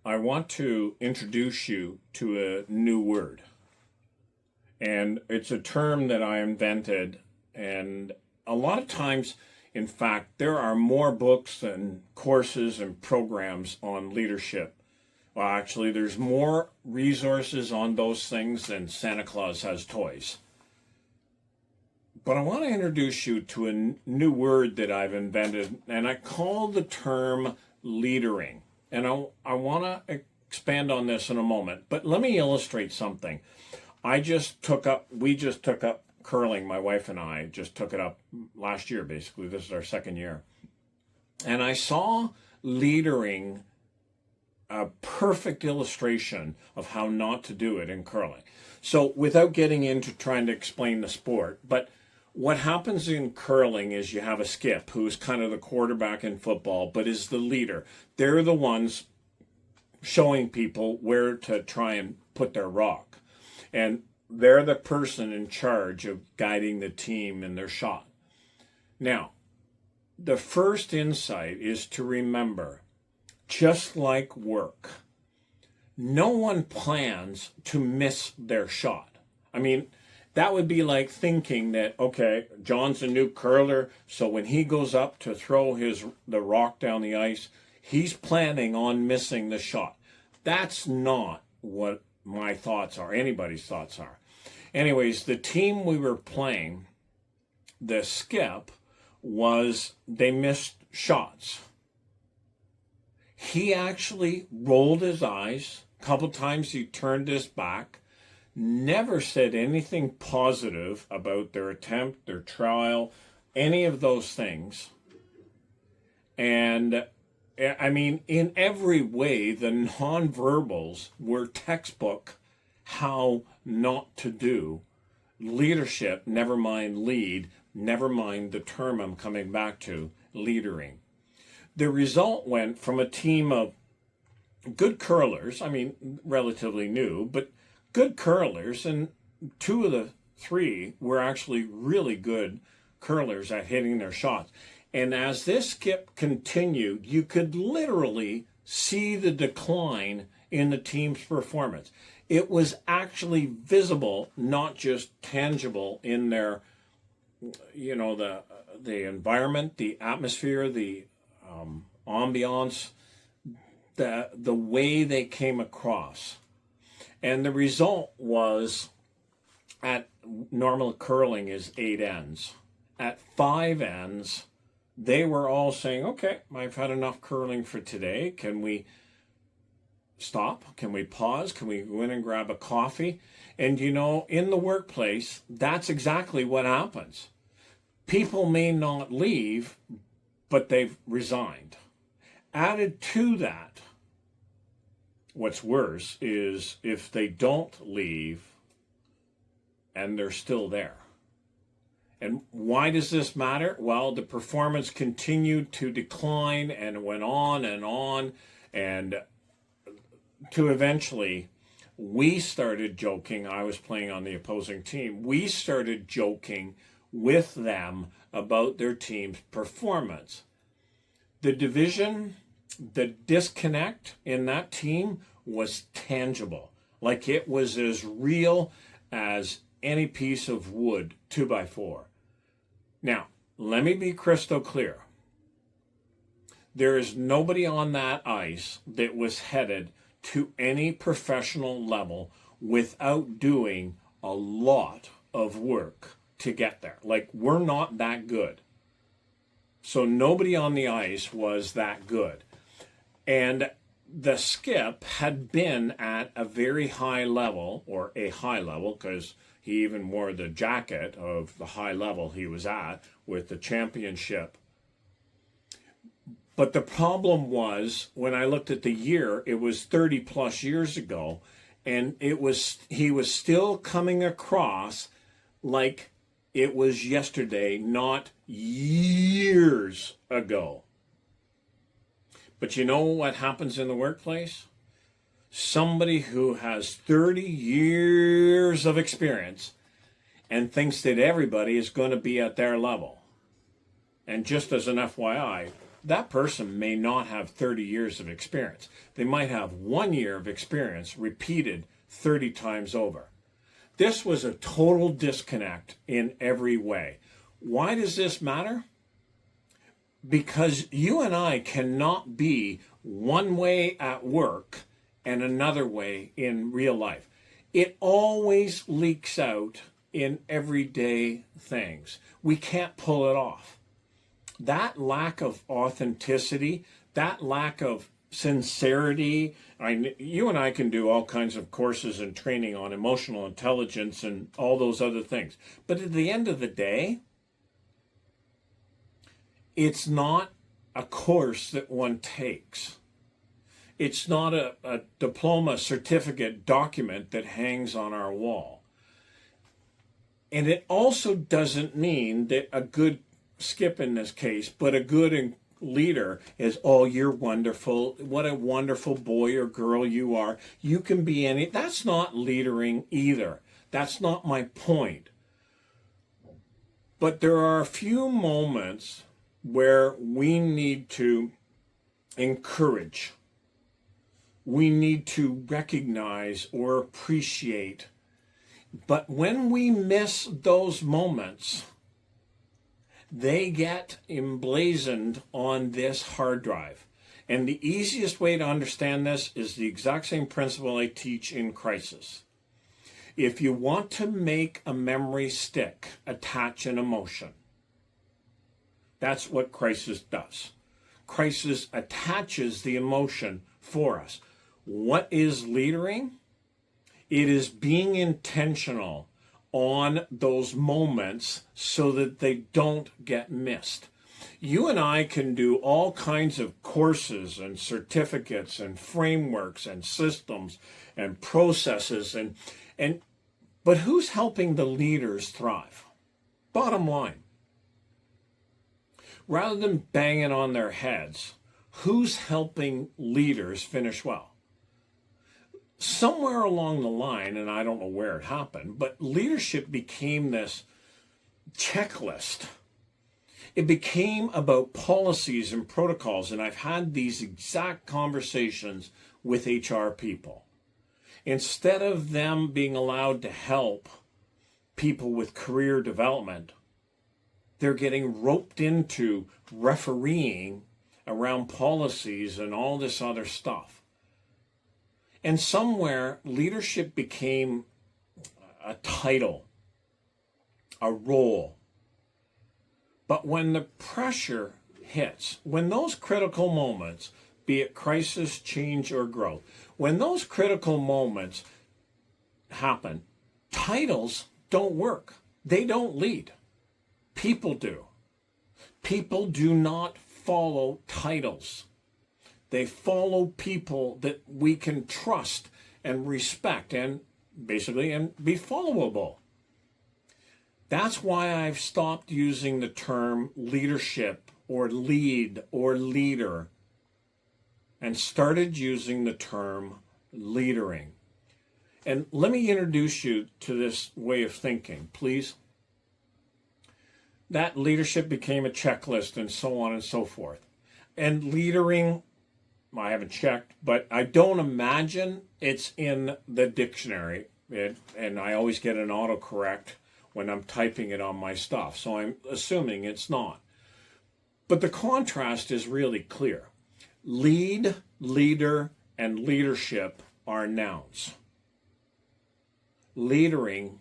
I want to introduce you to a new word. And it's a term that I invented. And a lot of times, in fact, there are more books and courses and programs on leadership. Well, actually, there's more resources on those things than Santa Claus has toys. But I want to introduce you to a new word that I've invented, and I call the term leadering. And I want to expand on this in a moment, but let me illustrate something. We just took up curling. My wife and I just took it up last year, basically. This is our second year. And I saw leadering a perfect illustration of how not to do it in curling. So without getting into trying to explain the sport, but what happens in curling is you have a skip who's kind of the quarterback in football, but is the leader. They're the ones showing people where to try and put their rock. And they're the person in charge of guiding the team in their shot. Now, the first insight is to remember, just like work, no one plans to miss their shot. I mean, that would be like thinking that, okay, John's a new curler, so when he goes up to throw the rock down the ice, he's planning on missing the shot. That's not what my thoughts are, anybody's thoughts are. Anyways, the team we were playing, the skip, they missed shots. He actually rolled his eyes. A couple times he turned his back. Never said anything positive about their attempt, their trial, any of those things. And I mean, in every way, the nonverbals were textbook how not to do. Leadership, never mind lead, never mind the term I'm coming back to, leadering. The result went from a team of good curlers, I mean, relatively new, but good curlers, and two of the three were actually really good curlers at hitting their shots. And as this skip continued, you could literally see the decline in the team's performance. It was actually visible, not just tangible in their, the environment, the atmosphere, the ambiance, the way they came across. And the result was, at normal curling is 8 ends. At 5 ends, they were all saying, okay, I've had enough curling for today. Can we stop? Can we pause? Can we go in and grab a coffee? And in the workplace, that's exactly what happens. People may not leave, but they've resigned. Added to that, what's worse is if they don't leave and they're still there. And why does this matter? Well, the performance continued to decline and went on, and to eventually, we started joking. I was playing on the opposing team. We started joking with them about their team's performance. The division, the disconnect in that team was tangible. Like it was as real as any piece of wood, 2x4. Now, let me be crystal clear. There is nobody on that ice that was headed to any professional level without doing a lot of work to get there. Like, we're not that good. So nobody on the ice was that good. And the skip had been at a very high level, or a high level, because he even wore the jacket of the high level he was at with the championship. But the problem was, when I looked at the year, it was 30 plus years ago, and he was still coming across like it was yesterday, not years ago. But you know what happens in the workplace? Somebody who has 30 years of experience and thinks that everybody is going to be at their level. And just as an FYI, that person may not have 30 years of experience. They might have 1 year of experience repeated 30 times over. This was a total disconnect in every way. Why does this matter? Because you and I cannot be one way at work and another way in real life. It always leaks out in everyday things. We can't pull it off. That lack of authenticity, that lack of sincerity, you and I can do all kinds of courses and training on emotional intelligence and all those other things. But at the end of the day, it's not a course that one takes. It's not a diploma, certificate, document that hangs on our wall. And it also doesn't mean that a good, Skip in this case, but a good leader is, oh, you're wonderful. What a wonderful boy or girl you are. You can be any. That's not leadering either. That's not my point. But there are a few moments where we need to encourage. We need to recognize or appreciate. But when we miss those moments, they get emblazoned on this hard drive. And the easiest way to understand this is the exact same principle I teach in crisis. If you want to make a memory stick, attach an emotion. That's what crisis does. Crisis attaches the emotion for us. What is leadering? It is being intentional on those moments so that they don't get missed. You and I can do all kinds of courses and certificates and frameworks and systems and processes but who's helping the leaders thrive? Bottom line. Rather than banging on their heads, who's helping leaders finish well? Somewhere along the line, and I don't know where it happened, but leadership became this checklist. It became about policies and protocols, and I've had these exact conversations with HR people. Instead of them being allowed to help people with career development, they're getting roped into refereeing around policies and all this other stuff. And somewhere, leadership became a title, a role. But when the pressure hits, when those critical moments, be it crisis, change, or growth, when those critical moments happen, titles don't work. They don't lead. People do. People do not follow titles. They follow people that we can trust and respect and basically and be followable. That's why I've stopped using the term leadership or lead or leader and started using the term leadering. And let me introduce you to this way of thinking, please. That leadership became a checklist and so on and so forth. And leadering, I haven't checked, but I don't imagine it's in the dictionary. And I always get an autocorrect when I'm typing it on my stuff. So I'm assuming it's not. But the contrast is really clear. Lead, leader, and leadership are nouns. Leadering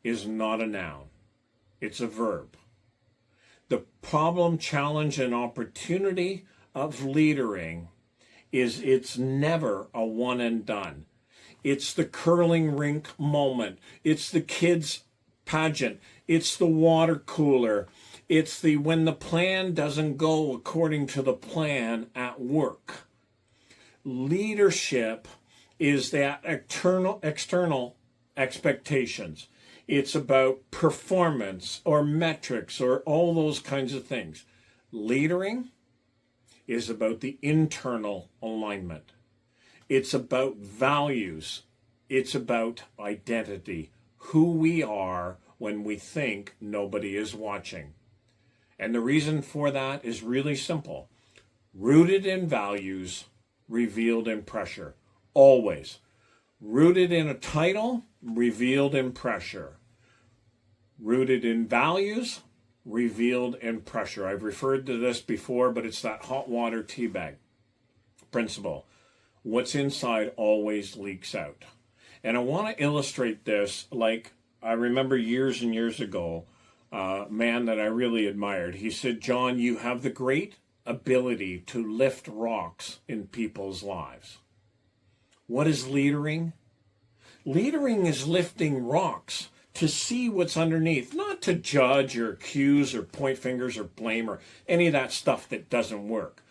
is not a noun. It's a verb. The problem, challenge, and opportunity of leadering is it's never a one and done. It's the curling rink moment. It's the kids' pageant. It's the water cooler. It's the when the plan doesn't go according to the plan at work. Leadership is that external expectations. It's about performance or metrics or all those kinds of things. Leadering is about the internal alignment. It's about values. It's about identity, who we are when we think nobody is watching. And the reason for that is really simple. Rooted in values, revealed in pressure. Always. Rooted in a title, revealed in pressure. Rooted in values, revealed in pressure. I've referred to this before, but it's that hot water tea bag principle. What's inside always leaks out. And I want to illustrate this like I remember years and years ago, a man that I really admired. He said, John, you have the great ability to lift rocks in people's lives. What is leadering? Leadering is lifting rocks to see what's underneath, not to judge or accuse or point fingers or blame or any of that stuff that doesn't work.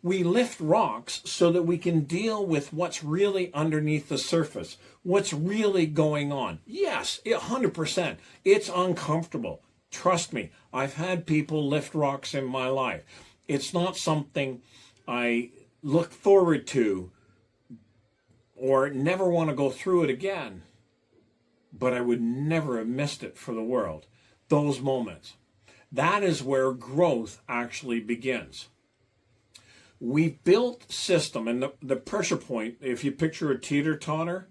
We lift rocks so that we can deal with what's really underneath the surface, what's really going on. Yes, 100%. It's uncomfortable. Trust me, I've had people lift rocks in my life. It's not something I look forward to or never want to go through it again. But I would never have missed it for the world. Those moments. That is where growth actually begins. We built system, and the pressure point, if you picture a teeter-totter,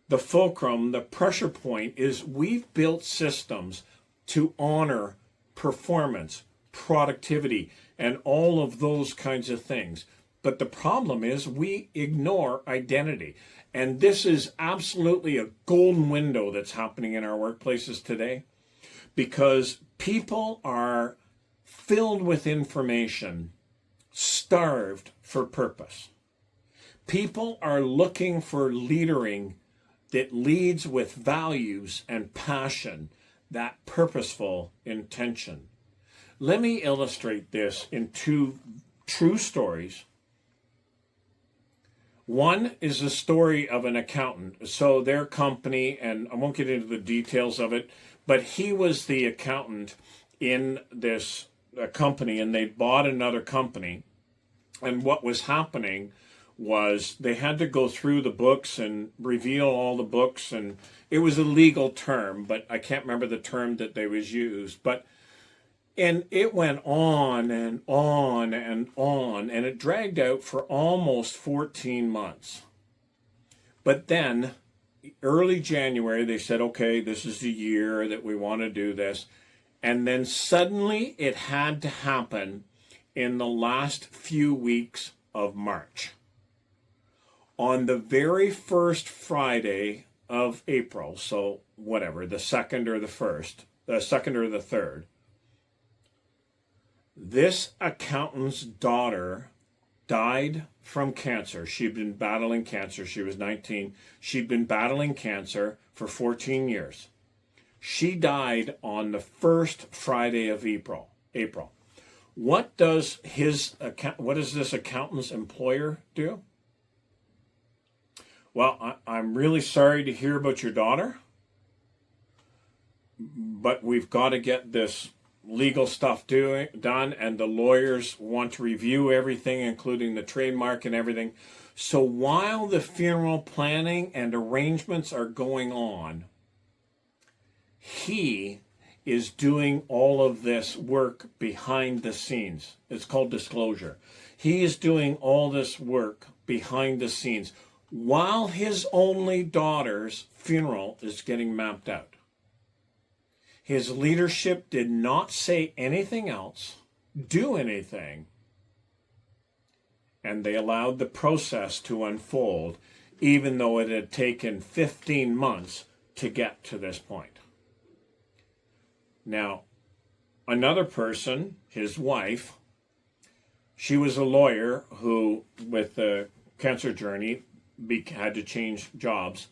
the fulcrum, the pressure point is we've built systems to honor performance, productivity, and all of those kinds of things. But the problem is we ignore identity. And this is absolutely a golden window that's happening in our workplaces today, because people are filled with information, starved for purpose. People are looking for leadering that leads with values and passion, that purposeful intention. Let me illustrate this in two true stories. One is the story of an accountant. So their company, and I won't get into the details of it, but he was the accountant in this company, and they bought another company. And what was happening was they had to go through the books and reveal all the books, and it was a legal term, but I can't remember the term that they was used. And it went on and on and on, and it dragged out for almost 14 months. But then, early January, they said, okay, this is the year that we want to do this. And then suddenly it had to happen in the last few weeks of March. On the very first Friday of April, so whatever, the second or the third, this accountant's daughter died from cancer. She'd been battling cancer. She was 19. She'd been battling cancer for 14 years. She died on the first Friday of April. What does this accountant's employer do? Well, I'm really sorry to hear about your daughter, but we've got to get this legal stuff done, and the lawyers want to review everything, including the trademark and everything. So while the funeral planning and arrangements are going on, he is doing all of this work behind the scenes. It's called disclosure. He is doing all this work behind the scenes while his only daughter's funeral is getting mapped out. His leadership did not say anything else, do anything, and they allowed the process to unfold, even though it had taken 15 months to get to this point. Now, another person, his wife, she was a lawyer who, with the cancer journey, had to change jobs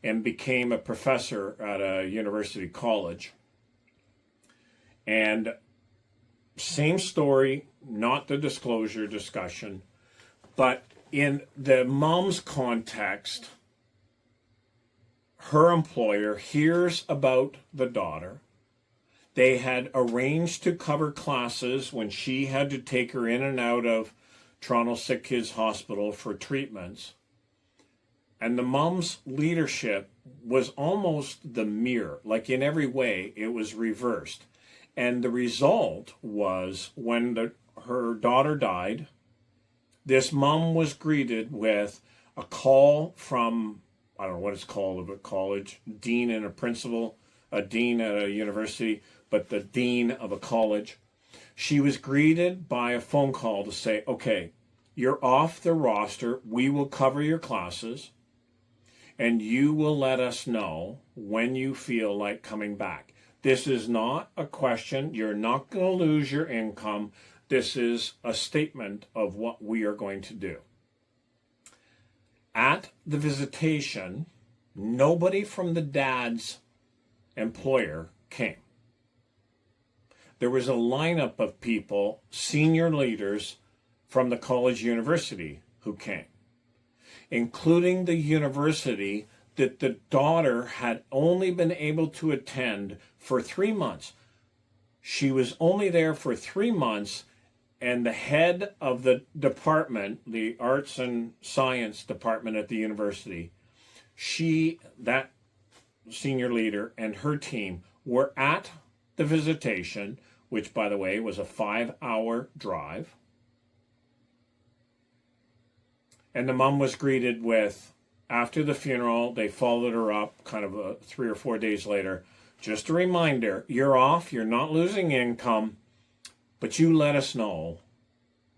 and became a professor at a university college. And same story, not the disclosure discussion, but in the mom's context, her employer hears about the daughter. They had arranged to cover classes when she had to take her in and out of Toronto Sick Kids Hospital for treatments. And the mom's leadership was almost the mirror, like in every way it was reversed. And the result was when her daughter died, This mom was greeted with a call from, I don't know what it's called, a college, dean and a principal, a dean at a university, but the dean of a college. She was greeted by a phone call to say, okay, you're off the roster. We will cover your classes, and you will let us know when you feel like coming back. This is not a question. You're not going to lose your income. This is a statement of what we are going to do. At the visitation, nobody from the dad's employer came. There was a lineup of people, senior leaders from the college university who came, including the university that the daughter had only been able to attend for 3 months. She was only there for 3 months, and the head of the department, the arts and science department at the university, that senior leader and her team were at the visitation, which, by the way, was a 5-hour drive. And the mom was greeted with, after the funeral, they followed her up kind of 3 or 4 days later. Just a reminder, you're off, you're not losing income, but you let us know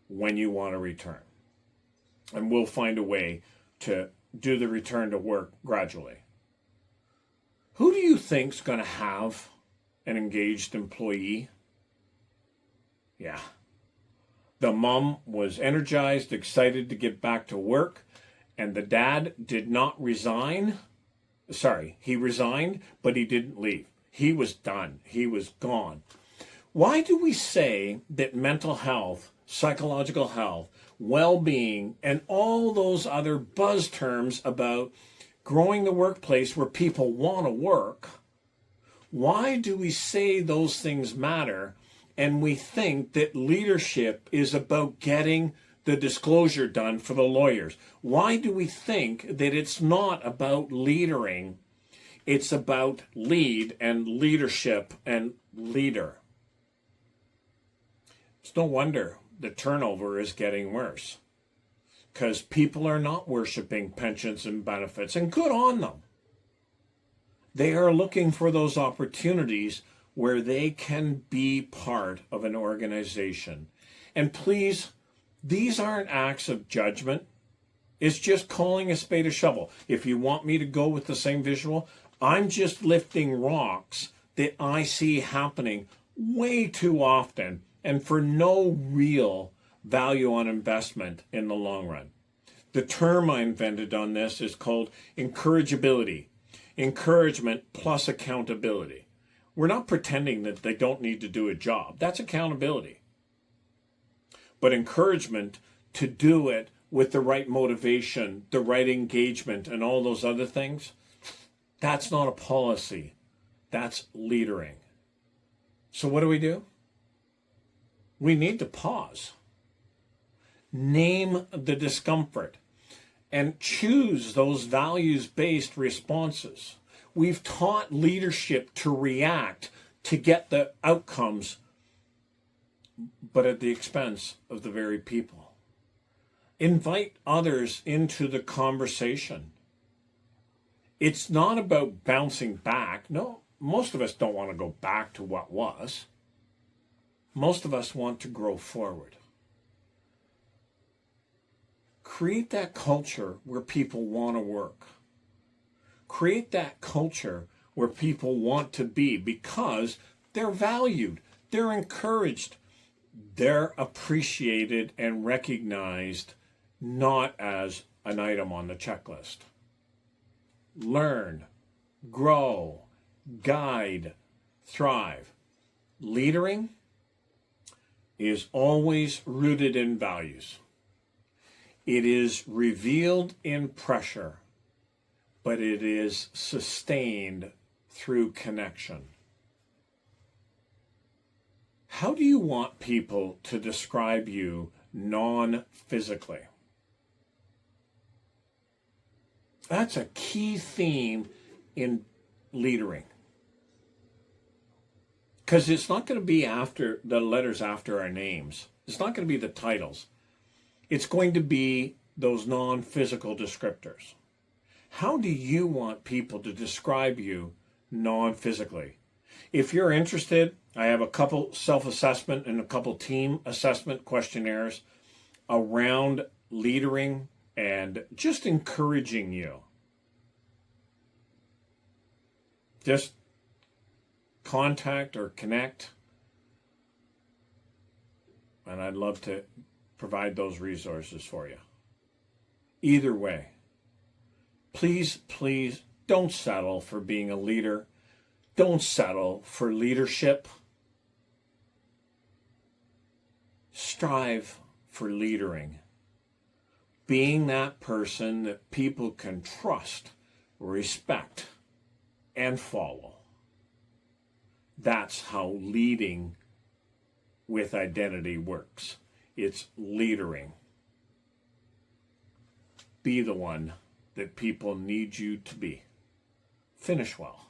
when you want to return. And we'll find a way to do the return to work gradually. Who do you think's going to have an engaged employee? Yeah. The mom was energized, excited to get back to work, and the dad did not resign. Sorry, he resigned, but he didn't leave. He was done. He was gone. Why do we say that mental health, psychological health, well-being, and all those other buzz terms about growing the workplace where people want to work, why do we say those things matter? And we think that leadership is about getting the disclosure done for the lawyers. Why do we think that it's not about leadering? It's about lead and leadership and leader. It's no wonder the turnover is getting worse, because people are not worshiping pensions and benefits, and good on them. They are looking for those opportunities where they can be part of an organization. And please, these aren't acts of judgment. It's just calling a spade a shovel. If you want me to go with the same visual, I'm just lifting rocks that I see happening way too often and for no real value on investment in the long run. The term I invented on this is called encouragability. Encouragement plus accountability. We're not pretending that they don't need to do a job. That's accountability. But encouragement to do it with the right motivation, the right engagement, and all those other things, that's not a policy. That's leadering. So what do? We need to pause. Name the discomfort and choose those values-based responses. We've taught leadership to react to get the outcomes, but at the expense of the very people. Invite others into the conversation. It's not about bouncing back. No, most of us don't want to go back to what was. Most of us want to grow forward. Create that culture where people want to work. Create that culture where people want to be because they're valued, they're encouraged, they're appreciated and recognized, not as an item on the checklist. Learn, grow, guide, thrive. Leadering is always rooted in values. It is revealed in pressure, but it is sustained through connection. How do you want people to describe you non-physically? That's a key theme in leadering. Because it's not going to be after the letters after our names. It's not going to be the titles. It's going to be those non-physical descriptors. How do you want people to describe you non-physically? If you're interested, I have a couple self-assessment and a couple team assessment questionnaires around leadering and just encouraging you. Just contact or connect, and I'd love to provide those resources for you. Either way, please don't settle for being a leader. Don't settle for leadership. Strive for leadering. Being that person that people can trust, respect, and follow. That's how leading with identity works. It's leadering. Be the one that people need you to be. Finish well.